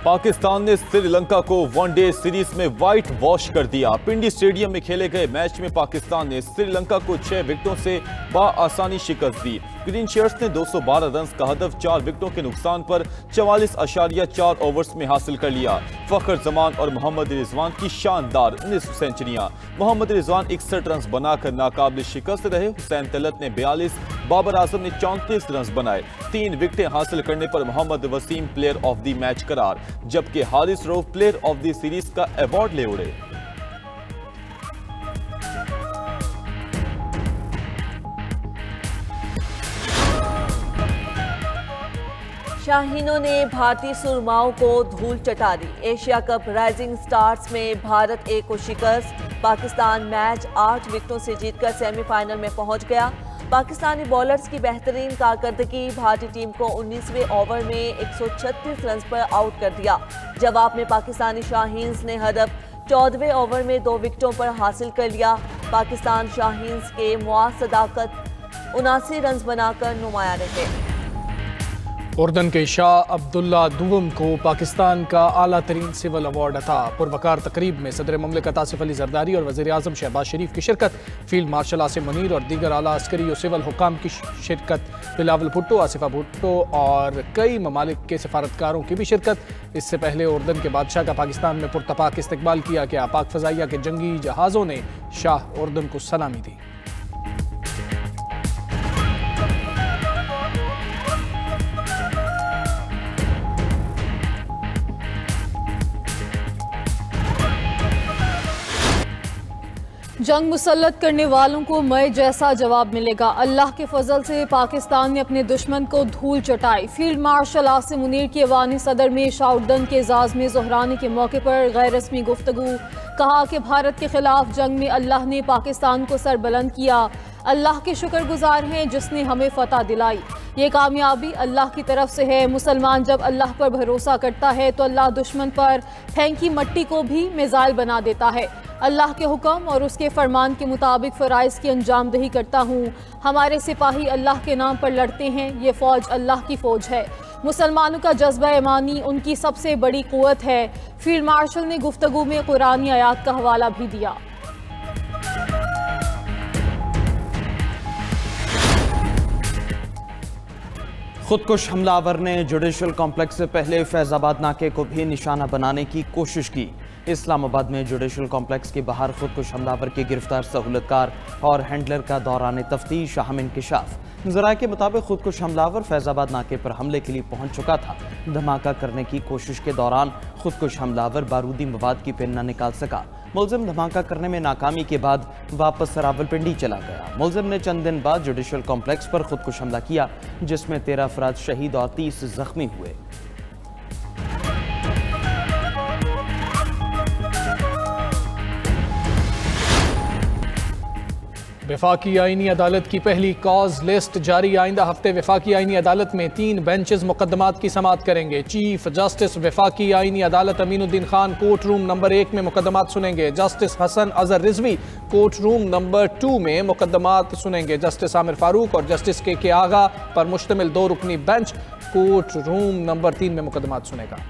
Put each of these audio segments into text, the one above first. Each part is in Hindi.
पाकिस्तान ने श्रीलंका को वनडे सीरीज में व्हाइट वॉश कर दिया। पिंडी स्टेडियम में खेले गए मैच में पाकिस्तान ने श्रीलंका को 6 विकेटों से बआसानी शिकस्त दी। ग्रीन शर्ट्स ने 212 रन का हदफ 4 विकेटों के नुकसान पर 44.4 ओवर्स में हासिल कर लिया। फखर जमान और मोहम्मद रिजवान की शानदार 19 सेंचुरियां। मोहम्मद रिजवान 61 रन बनाकर नाकाबिल शिकस्त रहे। हुसैन तलत ने 42, बाबर आजम ने 34 रन बनाए। 3 विकेटें हासिल करने पर Mohammad Wasim player of the match करार, जबकि Haris Rauf player of the series का अवार्ड ले उड़े। शाहीनों ने भारतीय सुरमाओं को धूल चटा दी। एशिया कप राइजिंग स्टार्स में भारत ए को शिकस्त। पाकिस्तान मैच 8 विकेटों से जीतकर सेमीफाइनल में पहुंच गया। पाकिस्तानी बॉलर्स की बेहतरीन कारकर्दगी भारतीय टीम को 19वें ओवर में 136 रन पर आउट कर दिया। जवाब में पाकिस्तानी शाहीन्स ने हदफ 14वें ओवर में 2 विकेटों पर हासिल कर लिया। पाकिस्तान शाहीन्स के मुआज सदाकत 79 रन बनाकर नुमाया रहे। उर्दन के शाह अब्दुल्ला दुवम को पाकिस्तान का आला तरीन सिविल अवार्ड अता। पुरवकार तकरीब में सदर ममलिकत आसिफ अली जरदारी और वज़ीर आज़म शहबाज शरीफ की शिरकत। फील्ड मार्शल आसिम मुनीर और दीगर आला अस्करी और सिविल हुकाम की शिरकत। बिलावल भुट्टो, आसिफा भुट्टो और कई ममालिक के सफारतकारों की भी शिरकत। इससे पहले उर्दन के बादशाह का पाकिस्तान में पुरतपाक इस्तकबाल किया गया। पाक फ़ज़ाइया के जंगी जहाज़ों ने शाह उर्दन को सलामी दी। जंग मुसल्लत करने वालों को मय जैसा जवाब मिलेगा। अल्लाह के फजल से पाकिस्तान ने अपने दुश्मन को धूल चटाई। फील्ड मार्शल आसिम मुनीर की ऐवान सदर में शाह उर्दन के एजाज़ में ज़ोहरानी के मौके पर गैर रस्मी गुफ्तगू। कहा कि भारत के खिलाफ जंग में अल्लाह ने पाकिस्तान को सरबुलंद किया। अल्लाह के शुक्रगुजार हैं जिसने हमें फतह दिलाई। ये कामयाबी अल्लाह की तरफ से है। मुसलमान जब अल्लाह पर भरोसा करता है तो अल्लाह दुश्मन पर फेंकी मट्टी को भी मिसाइल बना देता है। अल्लाह के हुक्म और उसके फरमान के मुताबिक फ़राइज़ की अंजामदही करता हूँ। हमारे सिपाही अल्लाह के नाम पर लड़ते हैं। ये फ़ौज अल्लाह की फ़ौज है। मुसलमानों का जज्बा ईमानी उनकी सबसे बड़ी क़ुव्वत है। फील्ड मार्शल ने गुफ्तगू में कुरानी आयात का हवाला भी दिया। खुदकुश हमलावर ने जुडिशल कॉम्प्लेक्स से पहले फैज़ाबाद नाके को भी निशाना बनाने की कोशिश की। इस्लामाबाद में जुडिशल कॉम्प्लेक्स के बाहर खुदकुश हमलावर के गिरफ्तार सहूलतकार और हैंडलर का दौरान तफ्तीश अहम इंकिशाफ। ज़राए के मुताबिक खुदकुश हमलावर फैज़ाबाद नाके पर हमले के लिए पहुंच चुका था। धमाका करने की कोशिश के दौरान खुदकुश हमलावर बारूदी मवाद की पिन न निकाल सका। मुलजिम धमाका करने में नाकामी के बाद वापस रावलपिंडी चला गया। मुलजिम ने चंद दिन बाद जुडिशल कॉम्प्लेक्स पर खुदकुश हमला किया, जिसमें 13 अफराद शहीद और 30 जख्मी हुए। वफाकी आईनी अदालत की पहली कॉज लिस्ट जारी। आइंदा हफ्ते वफाकी आईनी अदालत में 3 बेंचेस मुकदमात की समाअत करेंगे। चीफ जस्टिस वफाकी आईनी अदालत Aminuddin Khan court room number 1 में मुकदमात सुनेंगे। Justice Hasan Azhar Rizvi court room number 2 में मुकदमात सुनेंगे। जस्टिस आमिर फारूक और जस्टिस के आगा पर मुश्तमिल 2 रुकनी बेंच कोर्ट रूम नंबर 3 में मुकदमात सुनेगा।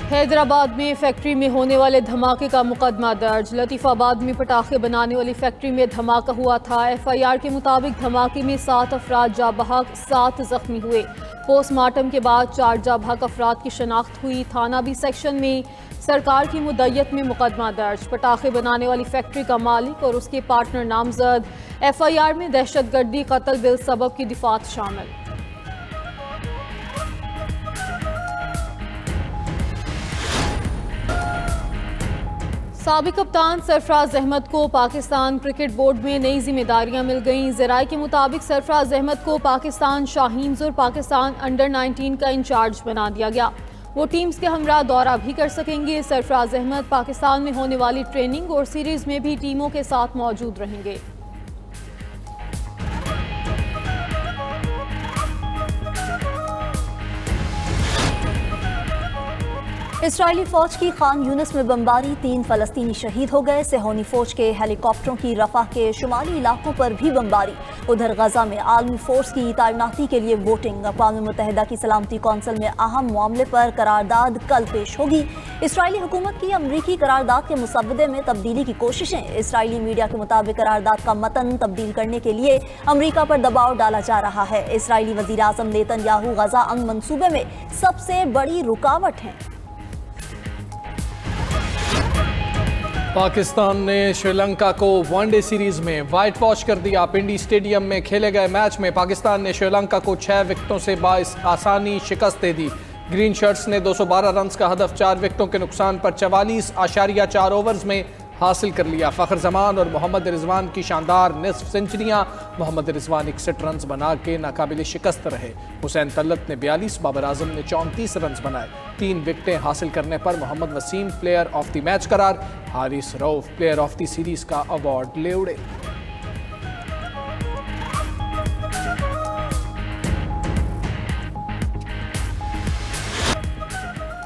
हैदराबाद में फैक्ट्री में होने वाले धमाके का मुकदमा दर्ज। लतीफ़ाबाद में पटाखे बनाने वाली फैक्ट्री में धमाका हुआ था। FIR के मुताबिक धमाके में 7 अफराद जाँ बहक, 7 जख्मी हुए। पोस्टमार्टम के बाद 4 जाँ बहक अफराद की शनाख्त हुई। थाना बी सेक्शन में सरकार की मुद्दत में मुकदमा दर्ज। पटाखे बनाने वाली फैक्ट्री का मालिक और उसके पार्टनर नामजद। FIR में दहशतगर्दी, कत्ल बिल सबब की दिफात शामिल। साबिक कप्तान सरफराज अहमद को पाकिस्तान क्रिकेट बोर्ड में नई जिम्मेदारियां मिल गईं। ज़राए के मुताबिक सरफराज अहमद को पाकिस्तान शाहीन्स और पाकिस्तान अंडर 19 का इंचार्ज बना दिया गया। वो टीम्स के हमरा दौरा भी कर सकेंगे। सरफराज अहमद पाकिस्तान में होने वाली ट्रेनिंग और सीरीज में भी टीमों के साथ मौजूद रहेंगे। इसराइली फौज की खान यूनिस में बमबारी, 3 फलस्तीनी शहीद हो गए। सेहोनी फौज के हेलीकॉप्टरों की रफाह के शुमाली इलाकों पर भी बमबारी। उधर गजा में आलमी फोर्स की तैनाती के लिए वोटिंग। अक़वाम मुत्तहिदा की सलामती कौंसिल में अहम मामले पर करारदाद कल पेश होगी। इसराइली हुकूमत की अमरीकी करारदाद के मुसव्वदे में तब्दीली की कोशिशें। इसराइली मीडिया के मुताबिक करारदाद का मतन तब्दील करने के लिए अमरीका पर दबाव डाला जा रहा है। इसराइली वज़ीर आज़म नेतन्याहू गजा अंग मंसूबे में सबसे बड़ी रुकावट हैं। पाकिस्तान ने श्रीलंका को वनडे सीरीज में व्हाइट वॉश कर दिया। पिंडी स्टेडियम में खेले गए मैच में पाकिस्तान ने श्रीलंका को 6 विकेटों से आसानी शिकस्त दे दी। ग्रीन शर्ट्स ने 212 रन का हदफ 4 विकेटों के नुकसान पर 44.4 ओवर्स में हासिल कर लिया। फ़खर जमान और मोहम्मद रिजवान की शानदार निस्फ सेंचुरियां। मोहम्मद रिजवान 61 रन बना के नाकाबिल शिकस्त रहे। हुसैन तल्लत ने 42, बाबर आजम ने 34 रन बनाए। 3 विकेटें हासिल करने पर Mohammad Wasim player of the match करार। Haris Rauf player of the series का अवार्ड ले उड़े।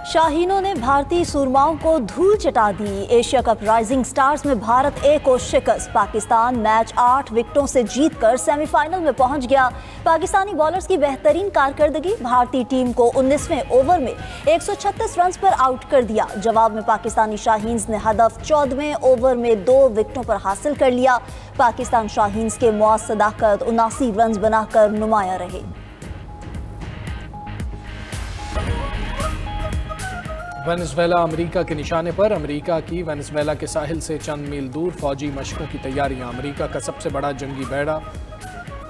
शाहीनों ने भारतीय सूरमाओं को धूल चटा दी। एशिया कप राइजिंग स्टार्स में भारत ए को शिकस्त। पाकिस्तान मैच 8 विकेटों से जीतकर सेमीफाइनल में पहुंच गया। पाकिस्तानी बॉलर्स की बेहतरीन कारकर्दगी भारतीय टीम को 19वें ओवर में 136 रन पर आउट कर दिया। जवाब में पाकिस्तानी शाहीन्स ने हदफ 14वें ओवर में 2 विकेटों पर हासिल कर लिया। पाकिस्तान शाहीन्स के मुआज सदाकत 79 रन बनाकर नुमाया रहे। वेनेजुएला अमेरिका के निशाने पर। अमेरिका की वेनेजुएला के साहिल से चंद मील दूर फौजी मशकों की तैयारियां। अमेरिका का सबसे बड़ा जंगी बेड़ा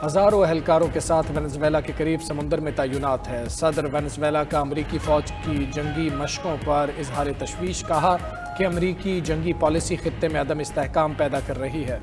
हज़ारों एहलकारों के साथ वेनेजुएला के करीब समुंदर में तैनात है। सदर वेनेजुएला का अमेरिकी फ़ौज की जंगी मशकों पर इजहार तशवीश। कहा कि अमेरिकी जंगी पॉलिसी खित्ते में अदम इस्तेहकाम पैदा कर रही है।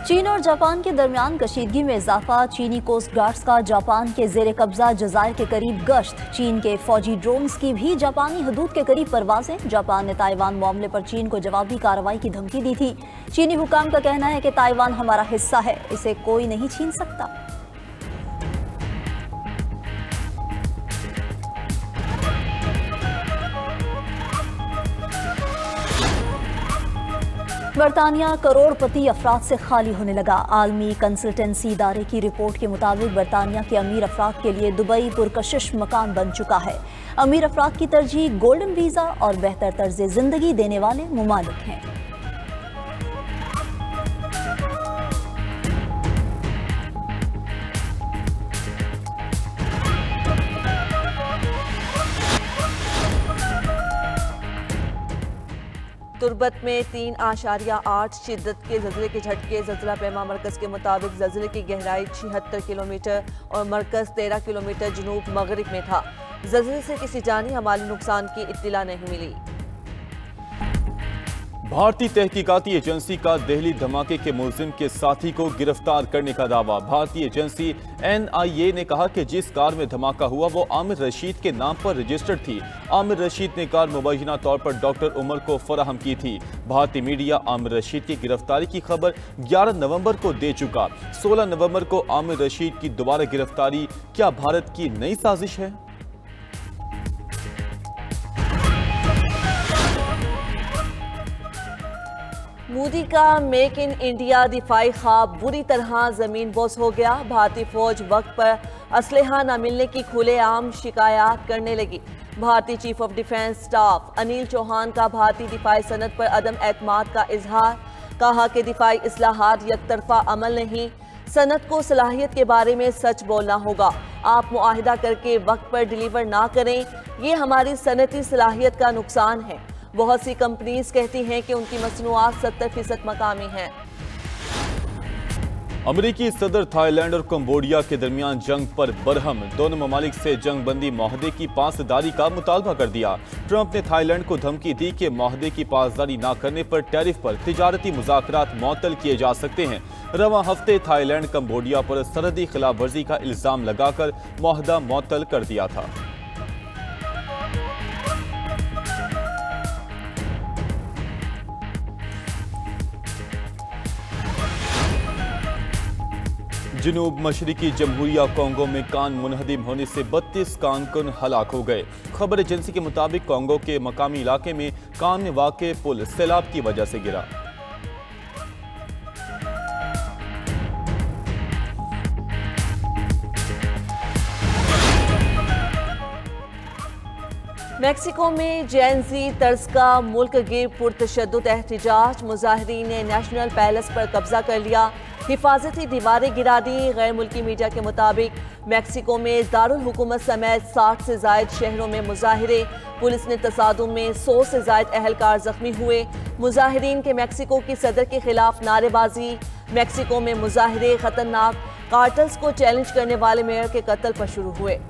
चीन और जापान के दरमियान कशीदगी में इजाफा। चीनी कोस्ट गार्ड्स का जापान के जेर कब्जा जज़ायर के करीब गश्त। चीन के फौजी ड्रोन्स की भी जापानी हदूद के करीब परवाजें। जापान ने ताइवान मामले पर चीन को जवाबी कार्रवाई की धमकी दी थी। चीनी हुकाम का कहना है कि ताइवान हमारा हिस्सा है, इसे कोई नहीं छीन सकता। बरतानिया करोड़पति अफराद से खाली होने लगा। आलमी कंसल्टेंसी इदारे की रिपोर्ट के मुताबिक बरतानिया के अमीर अफराद के लिए दुबई पुरकशिश मकान बन चुका है। अमीर अफराद की तरजीह गोल्डन वीज़ा और बेहतर तर्ज जिंदगी देने वाले मुमालिक हैं। तुर्बत में 3.8 शिद्दत के ज़लज़ले के झटके। ज़लज़ला पैमा मरकज़ के मुताबिक ज़लज़ले की गहराई 76 किलोमीटर और मरकज़ 13 किलोमीटर जनूब मगरिब में था। ज़लज़ले से किसी जानी या माली नुकसान की इत्तिला नहीं मिली। भारतीय तहकीकाती एजेंसी का दिल्ली धमाके के मुलजिम के साथी को गिरफ्तार करने का दावा। भारतीय एजेंसी NIA ने कहा कि जिस कार में धमाका हुआ वो आमिर रशीद के नाम पर रजिस्टर्ड थी। आमिर रशीद ने कार मुबैना तौर पर डॉक्टर उमर को फराहम की थी। भारतीय मीडिया आमिर रशीद की गिरफ्तारी की खबर 11 नवंबर को दे चुका। 16 नवंबर को आमिर रशीद की दोबारा गिरफ्तारी क्या भारत की नई साजिश है? मोदी का मेक इन इंडिया दिफाई ख्वाब बुरी तरह जमीन बोस हो गया। भारतीय फौज वक्त पर असलहा न मिलने की खुलेआम शिकायत करने लगी। भारतीय chief of defence staff Anil Chauhan का भारतीय दिफाई सनत पर अदम एतमाद का इजहार। कहा कि दिफाई इस्लाहात यकतरफा अमल नहीं, सनत को सलाहियत के बारे में सच बोलना होगा। आप मुआहिदा करके वक्त पर डिलीवर ना करें, ये हमारी सनती सलाहियत का नुकसान है। बहुत सी कंपनीज कहती हैं कि उनकी मसनूआत 70% मकामी हैं। अमेरिकी सदर थाईलैंड और कंबोडिया के दरमियान जंग पर बरहम। दोनों ममालिक से जंग बंदी माहदे की पासदारी का मुतालबा कर दिया। ट्रंप ने थाईलैंड को धमकी दी कि माहदे की पासदारी न करने पर टैरिफ पर तिजारती मुज़ाकरात मुअत्तल किए जा सकते हैं। रवां हफ्ते थाईलैंड कंबोडिया पर सरहदी खिलाफ वर्जी का इल्जाम लगाकर मुआहदा मुअत्तल कर दिया था। जनूब मशरिकी जमहूरिया कोंगो में कान मुनहदिम होने से 32 कानकुन हलाक हो गए। खबर एजेंसी के मुताबिक कोंगो के मकामी इलाके में कान में वाक़े पुल सैलाब की वजह से गिरा। मेक्सिको में जेन-ज़ी तर्ज का मुल्क गिर पुरतशद्दुद एहतजाज। मुजाहिरीन ने नेशनल पैलेस पर कब्जा कर लिया, हिफाजती दीवारें गिरा दी। गैर मुल्की मीडिया के मुताबिक मेक्सिको में दारुल हुकूमत समेत 60 से जायद शहरों में मुजाहिरे। पुलिस ने तसादुम में 100 से जायद अहलकार जख्मी हुए। मुजाहिरीन के मेक्सिको की सदर के खिलाफ नारेबाजी। मेक्सिको में मुजाहिरे खतरनाक कार्टल्स को चैलेंज करने वाले मेयर के कत्ल पर शुरू हुए।